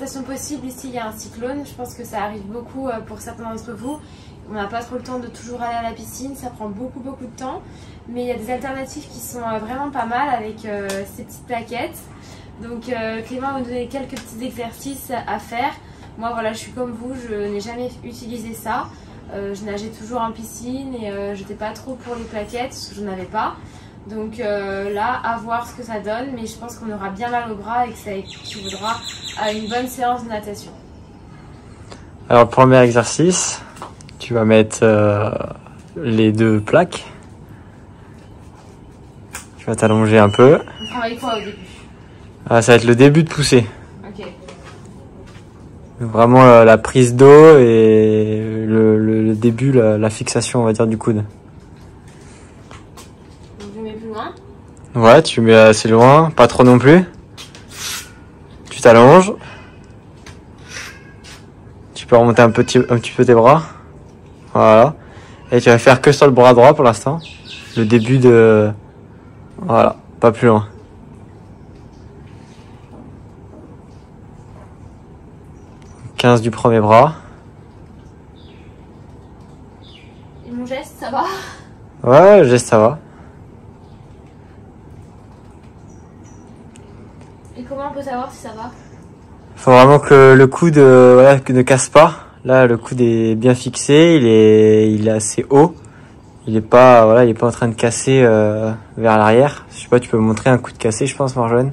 relaxation possible. Ici, il y a un cyclone. Je pense que ça arrive beaucoup pour certains d'entre vous. On n'a pas trop le temps de toujours aller à la piscine. Ça prend beaucoup de temps. Mais il y a des alternatives qui sont vraiment pas mal avec ces petites plaquettes. Donc Clément va nous donner quelques petits exercices à faire. Moi, voilà, je suis comme vous. Je n'ai jamais utilisé ça. Je nageais toujours en piscine et je n'étais pas trop pour les plaquettes parce que je n'en avais pas. Donc là, à voir ce que ça donne, mais je pense qu'on aura bien mal au bras et que ça équivaudra à une bonne séance de natation. Alors, le premier exercice, tu vas mettre les 2 plaques. Tu vas t'allonger un peu. On travaille quoi au début? Ça va être le début de poussée. Ok. Vraiment la prise d'eau et le début, la fixation, on va dire, du coude. Donc je mets plus loin. Ouais, tu mets assez loin, pas trop non plus. Tu t'allonges. Tu peux remonter un petit peu tes bras. Voilà. Et tu vas faire que sur le bras droit pour l'instant. Le début de... Voilà, pas plus loin. « 15 du premier bras. » Et mon geste, ça va? Ouais, le geste, ça va. Et comment on peut savoir si ça va? Faut vraiment que le coude voilà, ne casse pas. Là, le coude est bien fixé, il est assez haut. Il est pas en train de casser vers l'arrière. Je sais pas, tu peux me montrer un coup de cassé, je pense, Marjolaine.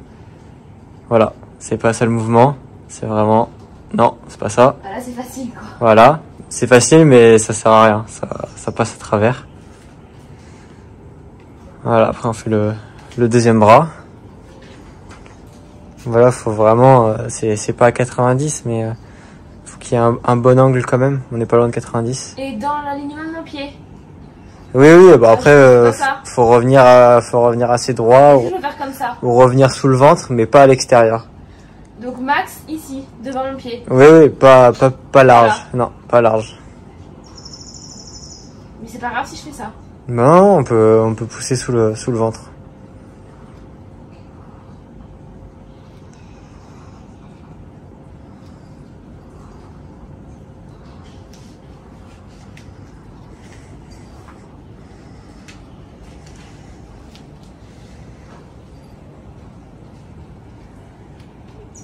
Voilà, c'est pas ça le mouvement. C'est vraiment... Non, c'est pas ça. Ah là, c'est facile, quoi. Voilà, c'est facile, mais ça sert à rien. Ça passe à travers. Voilà, après on fait le deuxième bras. Voilà, faut vraiment... c'est pas à 90, mais faut qu'il y ait un bon angle quand même. On n'est pas loin de 90. Et dans l'alignement de mon pied? Oui, bah après, faut revenir assez droit. Je vais faire comme ça. Ou revenir sous le ventre, mais pas à l'extérieur. Donc max ici, devant mon pied. Oui, pas large. Voilà. Non, pas large. Mais c'est pas grave si je fais ça. Non, on peut pousser sous le ventre.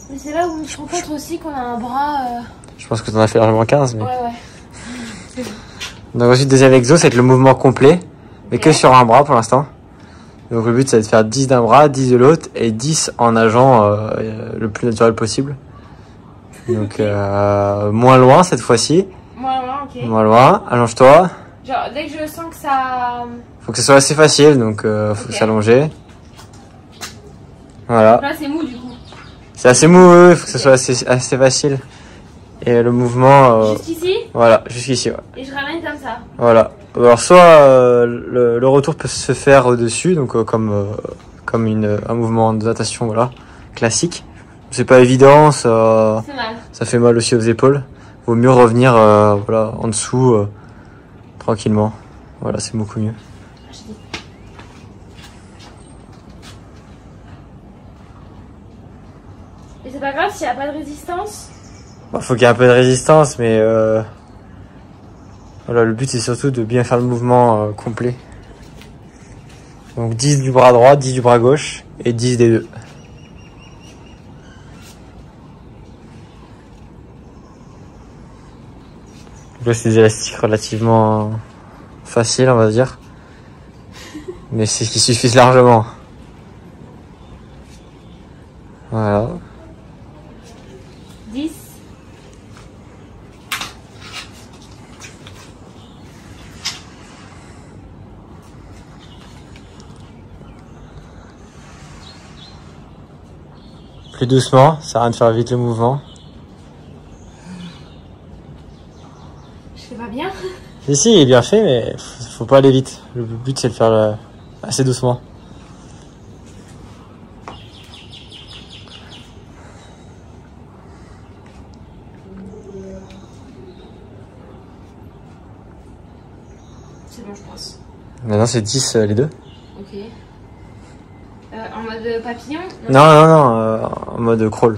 Mais c'est là où on se rend compte aussi qu'on a un bras... Je pense que tu en as fait largement 15. Mais... Ouais. Donc ensuite, deuxième exo, c'est le mouvement complet, mais que sur un bras pour l'instant. Donc le but, c'est de faire 10 d'un bras, 10 de l'autre, et 10 en nageant le plus naturel possible. Donc moins loin cette fois-ci. Moins loin, ok. Moins loin, allonge-toi. Genre, dès que je sens que ça... Faut que ce soit assez facile, donc faut s'allonger. Voilà. Donc là, c'est mou du coup. C'est assez mou, il faut que ce soit assez facile. Et le mouvement... Jusqu'ici? Voilà, jusqu'ici, ouais. Et je ramène comme ça. Voilà. Alors soit le retour peut se faire au-dessus, donc comme un mouvement de natation, voilà, classique. C'est pas évident, ça fait mal aussi aux épaules. Vaut mieux revenir voilà, en dessous, tranquillement. Voilà, c'est beaucoup mieux. Et c'est pas grave s'il n'y a pas de résistance? Bah, faut qu'il y ait un peu de résistance, mais voilà, le but c'est surtout de bien faire le mouvement complet. Donc 10 du bras droit, 10 du bras gauche et 10 des deux. Donc là c'est des élastiques relativement faciles, on va dire. Mais c'est ce qui suffit largement. Voilà. 10. Plus doucement, ça sert à rien de faire vite le mouvement. Je fais pas bien? Si, il est bien fait, mais faut pas aller vite. Le but c'est de faire assez doucement. C'est bon, je pense. Maintenant c'est 10 les deux. Ok. En mode papillon? Non, en mode crawl.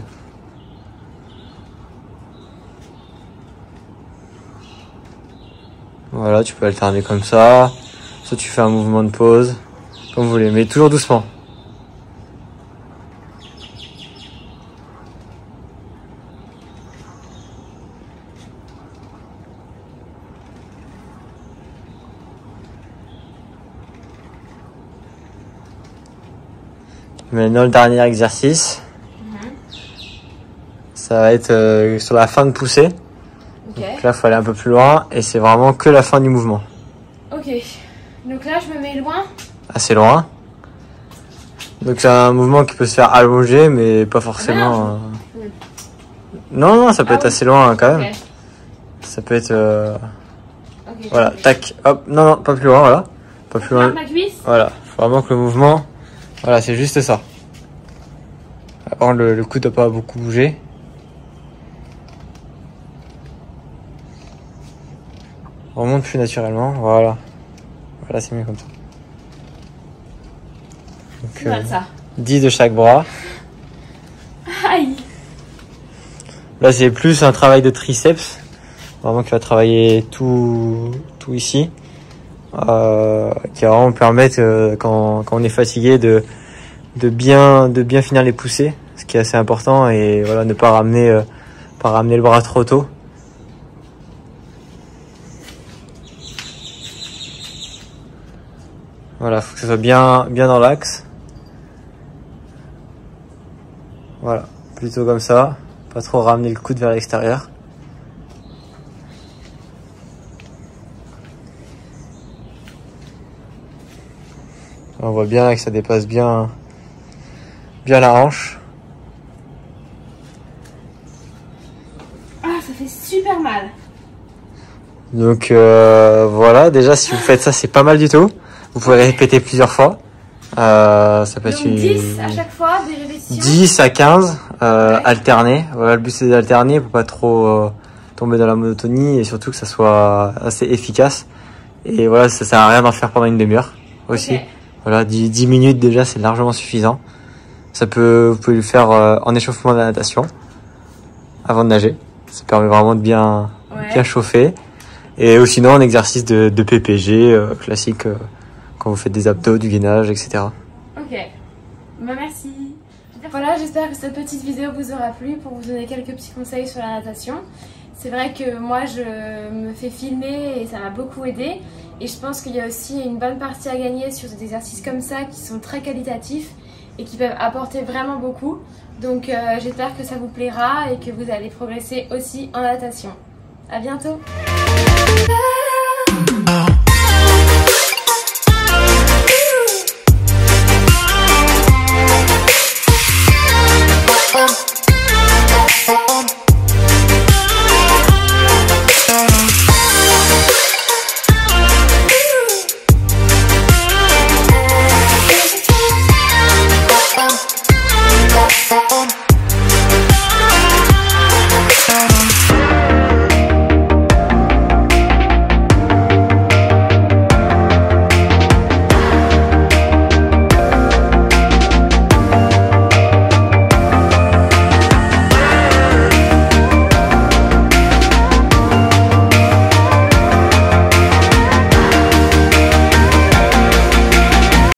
Voilà, tu peux alterner comme ça. Soit tu fais un mouvement de pause, comme vous voulez, mais toujours doucement. Maintenant, le dernier exercice, ça va être sur la fin de poussée. Ok. Donc là, il faut aller un peu plus loin et c'est vraiment que la fin du mouvement. Ok. Donc là, je me mets loin. Assez loin. Donc c'est un mouvement qui peut se faire allonger, mais pas forcément. Non, ça peut être assez loin quand même. Ok. Ça peut être. Ok. Voilà, tac, hop, non, pas plus loin, voilà. Pas plus loin. Ma cuisse. Voilà, faut vraiment que le mouvement. Voilà, c'est juste ça. Avant, le coude doit pas beaucoup bouger. On remonte plus naturellement, voilà. Voilà, c'est mieux comme ça. Donc, Mal, ça. 10 de chaque bras. Aïe. Là, c'est plus un travail de triceps. Vraiment qui va travailler tout ici. Qui va vraiment permettre, quand on est fatigué, de bien finir les poussées. Ce qui est assez important. Et voilà, ne pas ramener le bras trop tôt. Voilà, faut que ça soit bien dans l'axe. Voilà, plutôt comme ça. Pas trop ramener le coude vers l'extérieur. On voit bien que ça dépasse bien la hanche. Ah, ça fait super mal. Donc voilà, déjà si vous faites ça, c'est pas mal du tout. Vous pouvez répéter plusieurs fois. Ça peut être Donc 10 à chaque fois, des répétitions. 10 à 15 alternés. Voilà, le but c'est d'alterner pour pas trop tomber dans la monotonie et surtout que ça soit assez efficace. Et voilà, ça sert à rien d'en faire pendant une demi-heure aussi. Okay. Voilà, 10 minutes déjà, c'est largement suffisant. Vous pouvez le faire en échauffement de la natation avant de nager. Ça permet vraiment de bien chauffer. Et sinon, un exercice de PPG classique quand vous faites des abdos, du gainage, etc. Ok, bah merci. Voilà, j'espère que cette petite vidéo vous aura plu pour vous donner quelques petits conseils sur la natation. C'est vrai que moi je me fais filmer et ça m'a beaucoup aidé. Et je pense qu'il y a aussi une bonne partie à gagner sur des exercices comme ça qui sont très qualitatifs et qui peuvent apporter vraiment beaucoup. Donc j'espère que ça vous plaira et que vous allez progresser aussi en natation. À bientôt.